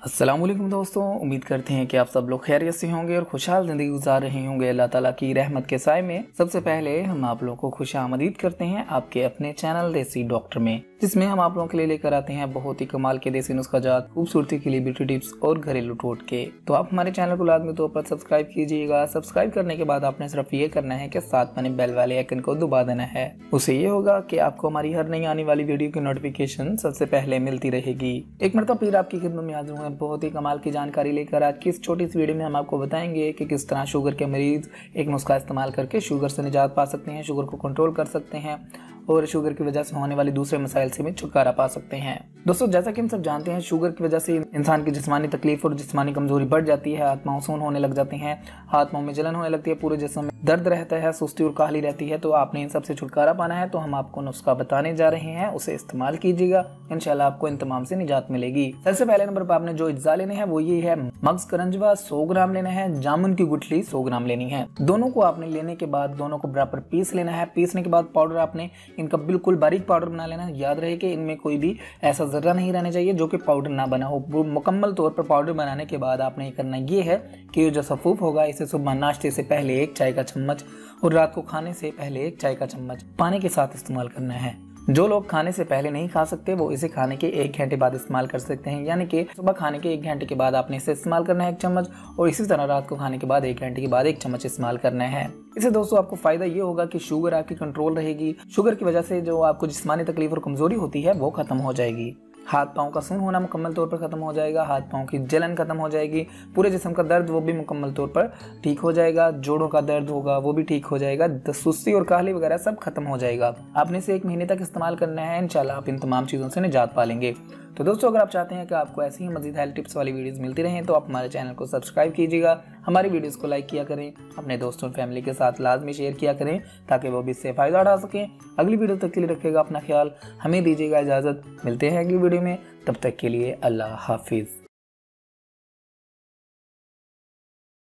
अस्सलाम वालेकुम दोस्तों, उम्मीद करते हैं कि आप सब लोग खैरियत से होंगे और खुशहाल ज़िंदगी गुजार रहे होंगे अल्लाह ताला की रहमत के साए में। सबसे पहले हम आप लोगों को खुशामदीद करते हैं आपके अपने चैनल देसी डॉक्टर में, जिसमें हम आप लोगों के लिए लेकर आते हैं बहुत ही कमाल के देसी नुस्खाजात, खूबसूरती के लिए ब्यूटी टिप्स और घरेलू टोटके। तो आप हमारे चैनल को लाजमी तौर पर सब्सक्राइब कीजिएगा। सब्सक्राइब करने के बाद आपने सिर्फ ये करना है कि साथ बने बेल वाले आइकन को दबा देना है। उससे ये होगा कि आपको हमारी हर नई आने वाली वीडियो की नोटिफिकेशन सबसे पहले मिलती रहेगी। एक मरतबा फिर आपकी खिदमत में हाजिर हुए बहुत ही कमाल की जानकारी लेकर। आज की इस छोटी सी वीडियो में हम आपको बताएंगे कि किस तरह शुगर के मरीज एक नुस्खा इस्तेमाल करके शुगर से निजात पा सकते हैं, शुगर को कंट्रोल कर सकते हैं और शुगर की वजह से होने वाले दूसरे मसाइल से भी छुटकारा पा सकते हैं। दोस्तों, जैसा कि हम सब जानते हैं, शुगर की वजह से इंसान की जिस्मानी तकलीफ और जिस्मानी कमजोरी बढ़ जाती है। हाथ पांव सून होने लग जाते हैं, हाथ पांव में जलन होने लगती है, पूरे जिस्म में दर्द रहता है, सुस्ती और काहली रहती है। तो आपने इन सब से छुटकारा पाना है तो हम आपको नुस्खा बताने जा रहे हैं, उसे इस्तेमाल कीजिएगा, इंशाल्लाह आपको इन तमाम से निजात मिलेगी। सबसे पहले नंबर पर आपने जो अज्जा लेने हैं वो ये है, मगज करंजवा 100 ग्राम लेना है, जामुन की गुठली 100 ग्राम लेनी है। दोनों को आपने लेने के बाद दोनों को बराबर पीस लेना है। पीसने के बाद पाउडर आपने इनका बिल्कुल बारीक पाउडर बना लेना है। याद रहे कि इनमें कोई भी ऐसा जर्रा नहीं रहना चाहिए जो कि पाउडर ना बना हो। मुकम्मल तौर पर पाउडर बनाने के बाद आपने करना ये है कि ये जो सफूफ होगा इसे सुबह नाश्ते से पहले 1 चाय का चम्मच और रात को खाने से पहले 1 चाय का चम्मच पानी के साथ इस्तेमाल करना है। जो लोग खाने से पहले नहीं खा सकते वो इसे खाने के 1 घंटे बाद इस्तेमाल कर सकते हैं, यानी कि सुबह खाने के 1 घंटे के बाद आपने इसे इस्तेमाल करना है 1 चम्मच, और इसी तरह रात को खाने के बाद 1 घंटे के बाद 1 चम्मच इस्तेमाल करना है। इससे दोस्तों आपको फायदा ये होगा कि शुगर आपकी कंट्रोल रहेगी। शुगर की वजह से जो आपको जिस्मानी तकलीफ और कमजोरी होती है वो खत्म हो जाएगी। हाथ पाँव का सून होना मुकम्मल तौर पर खत्म हो जाएगा, हाथ पाँव की जलन खत्म हो जाएगी, पूरे जिस्म का दर्द वो भी मुकम्मल तौर पर ठीक हो जाएगा, जोड़ों का दर्द होगा वो भी ठीक हो जाएगा, सुस्ती और काहली वगैरह सब खत्म हो जाएगा। आपने इसे 1 महीने तक इस्तेमाल करना है, इंशाल्लाह आप इन तमाम चीज़ों से निजात पा लेंगे। तो दोस्तों, अगर आप चाहते हैं कि आपको ऐसी ही मज़ीद हेल्थ टिप्स वाली वीडियोस मिलती रहें तो आप हमारे चैनल को सब्सक्राइब कीजिएगा, हमारी वीडियोस को लाइक किया करें, अपने दोस्तों और फैमिली के साथ लाजमी शेयर किया करें ताकि वो भी इससे फ़ायदा उठा सकें। अगली वीडियो तक के लिए रखिएगा अपना ख्याल, हमें दीजिएगा इजाज़त। मिलते हैं अगली वीडियो में, तब तक के लिए अल्लाह हाफिज़।